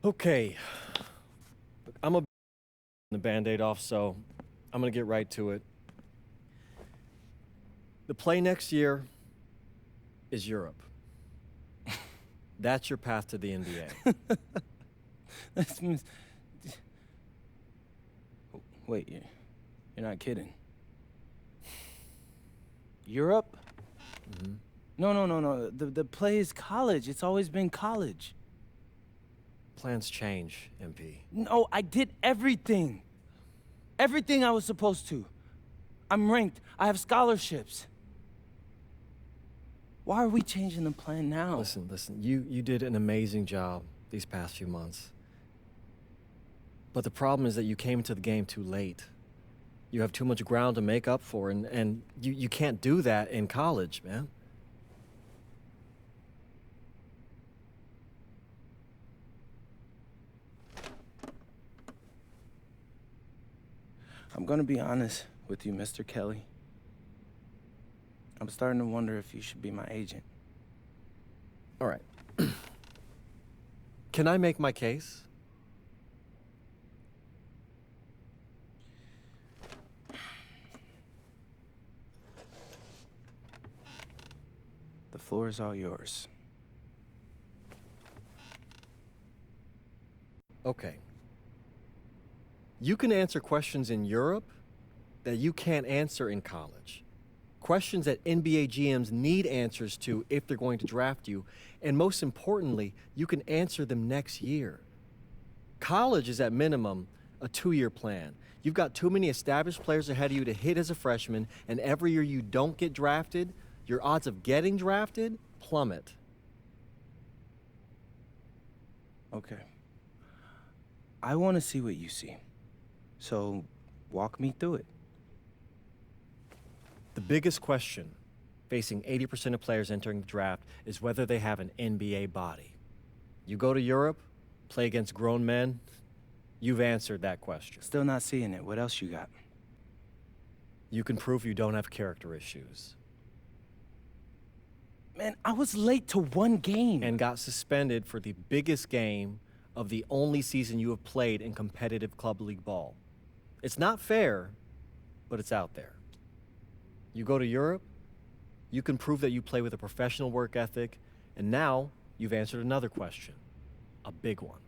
Okay, I'm a the Band-Aid off, so I'm gonna get right to it. The play next year is Europe. That's your path to the NBA. That's Wait, you're not kidding. Europe? Mhm. No. The play is college. It's always been college. Plans change, MP. No, I did everything. Everything I was supposed to. I'm ranked. I have scholarships. Why are we changing the plan now? Listen, you did an amazing job these past few months. But the problem is that you came to the game too late. You have too much ground to make up for, and you can't do that in college, man. I'm gonna be honest with you, Mr. Kelly. I'm starting to wonder if you should be my agent. All right. Can I make my case? The floor is all yours. Okay. You can answer questions in Europe that you can't answer in college. Questions that NBA GMs need answers to if they're going to draft you. And most importantly, you can answer them next year. College is at minimum a 2-year plan. You've got too many established players ahead of you to hit as a freshman, and every year you don't get drafted, your odds of getting drafted plummet. Okay. I want to see what you see. So, walk me through it. The biggest question facing 80% of players entering the draft is whether they have an NBA body. You go to Europe, play against grown men, you've answered that question. Still not seeing it. What else you got? You can prove you don't have character issues. Man, I was late to one game. And got suspended for the biggest game of the only season you have played in competitive club league ball. It's not fair, but it's out there. You go to Europe, you can prove that you play with a professional work ethic, and now you've answered another question, a big one.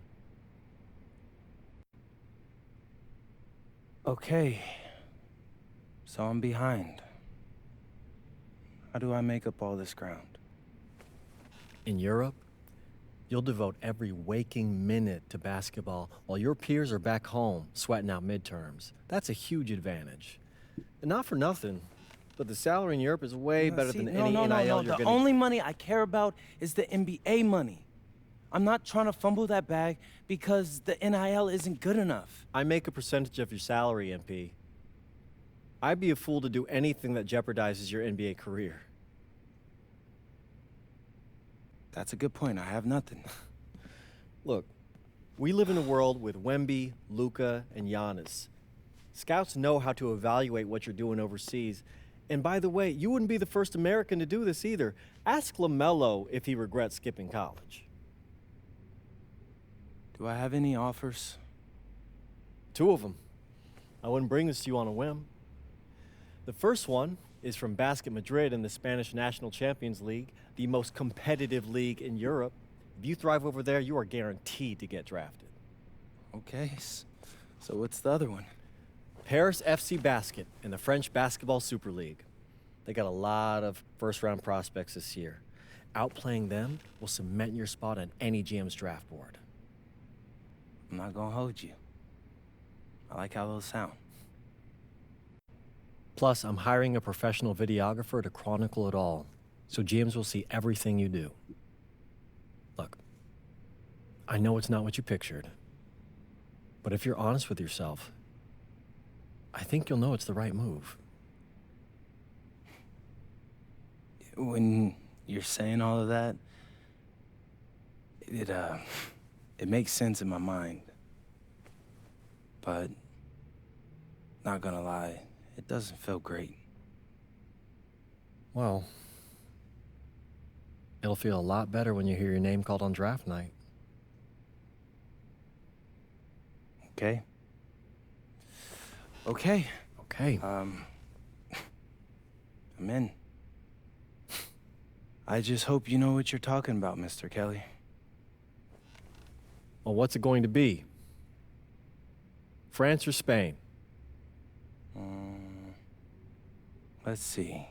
Okay. So I'm behind. How do I make up all this ground? In Europe, you'll devote every waking minute to basketball while your peers are back home sweating out midterms. That's a huge advantage. And not for nothing, but the salary in Europe is way better than any NIL you're The getting. only money I care about is the NBA money. I'm not trying to fumble that bag because the NIL isn't good enough. I make a percentage of your salary, MP. I'd be a fool to do anything that jeopardizes your NBA career. That's a good point. I have nothing. Look, we live in a world with Wemby, Luka, and Giannis. Scouts know how to evaluate what you're doing overseas. And by the way, you wouldn't be the first American to do this either. Ask LaMelo if he regrets skipping college. Do I have any offers? 2 of them. I wouldn't bring this to you on a whim. The first one is from Basket Madrid in the Spanish National Champions League, the most competitive league in Europe. If you thrive over there, you are guaranteed to get drafted. Okay, so what's the other one? Paris FC Basket in the French Basketball Super League. They got a lot of first-round prospects this year. Outplaying them will cement your spot on any GM's draft board. I'm not gonna hold you. I like how those sound. Plus, I'm hiring a professional videographer to chronicle it all, so GMs will see everything you do. Look, I know it's not what you pictured, but if you're honest with yourself, I think you'll know it's the right move. When you're saying all of that, it makes sense in my mind. But, not gonna lie, it doesn't feel great. Well, it'll feel a lot better when you hear your name called on draft night. Okay. Okay. Okay. I'm in. I just hope you know what you're talking about, Mr. Kelly. Well, what's it going to be? France or Spain? Let's see.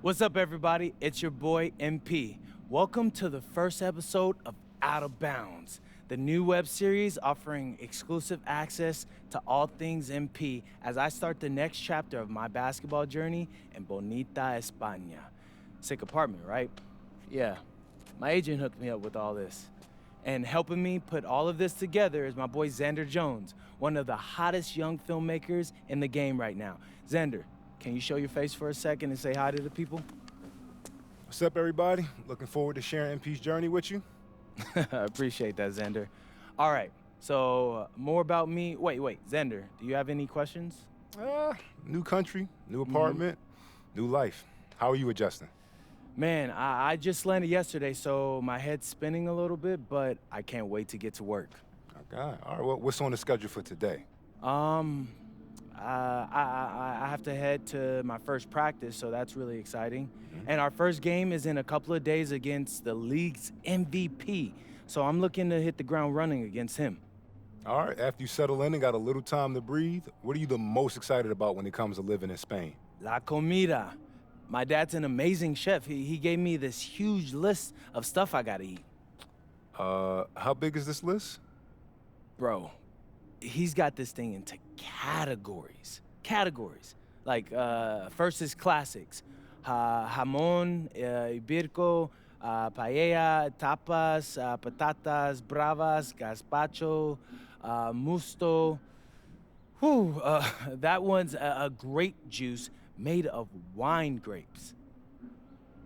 What's up, everybody? It's your boy, MP. Welcome to the first episode of Out of Bounds, the new web series offering exclusive access to all things MP as I start the next chapter of my basketball journey in Bonita, España. Sick apartment, right? Yeah, my agent hooked me up with all this. And helping me put all of this together is my boy Xander Jones, one of the hottest young filmmakers in the game right now. Xander, can you show your face for a second and say hi to the people? What's up, everybody? Looking forward to sharing MP's journey with you. I appreciate that, Xander. All right, so more about me. Wait, Xander, do you have any questions? New country, new apartment, new life. How are you adjusting? Man, I just landed yesterday, so my head's spinning a little bit, but I can't wait to get to work. Okay. All right, well, what's on the schedule for today? I have to head to my first practice, so that's really exciting. And our first game is in a couple of days against the league's MVP, so I'm looking to hit the ground running against him. All right, after you settle in and got a little time to breathe, what are you the most excited about when it comes to living in Spain? La comida. My dad's an amazing chef. He gave me this huge list of stuff I gotta eat. How big is this list? Bro, he's got this thing into categories. Like, first is classics. Jamón, ibirco, paella, tapas, patatas bravas, gazpacho, musto. Whew, that one's a grape juice made of wine grapes.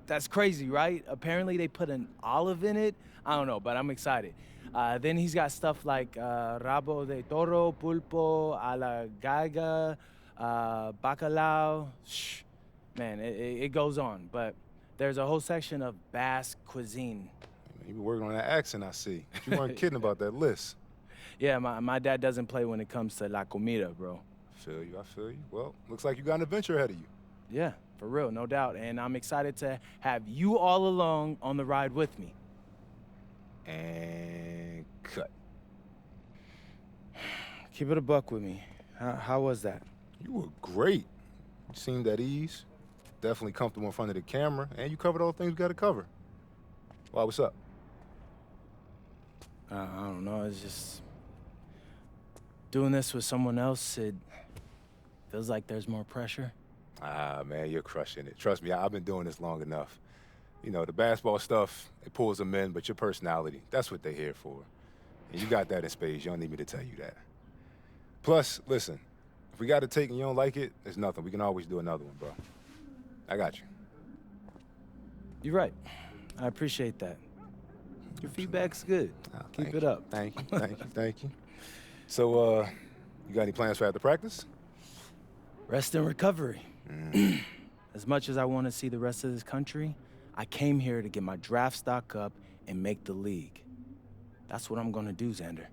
That's crazy, right? Apparently they put an olive in it. I don't know, but I'm excited. Then he's got stuff like rabo de toro, pulpo, a la galga, bacalao. Shh. Man, it goes on, but there's a whole section of Basque cuisine. You been working on that accent, I see. You weren't kidding about that list. Yeah, my dad doesn't play when it comes to la comida, bro. I feel you. Well, looks like you got an adventure ahead of you. Yeah, for real, no doubt. And I'm excited to have you all along on the ride with me. And cut. Keep it a buck with me. How was that? You were great. You seemed at ease. Definitely comfortable in front of the camera, and you covered all the things we got to cover. Why, what's up? I don't know, it's just... doing this with someone else, it feels like there's more pressure. Ah, man, you're crushing it. Trust me, I've been doing this long enough. You know, the basketball stuff, it pulls them in, but your personality, that's what they're here for. And you got that in spades. You don't need me to tell you that. Plus, listen, if we got to take and you don't like it, there's nothing. We can always do another one, bro. I got you. You're right. I appreciate that. Your feedback's good. Keep it up. Thank you, thank you. So, you got any plans for after practice? Rest and recovery. As much as I want to see the rest of this country, I came here to get my draft stock up and make the league. That's what I'm gonna do, Xander.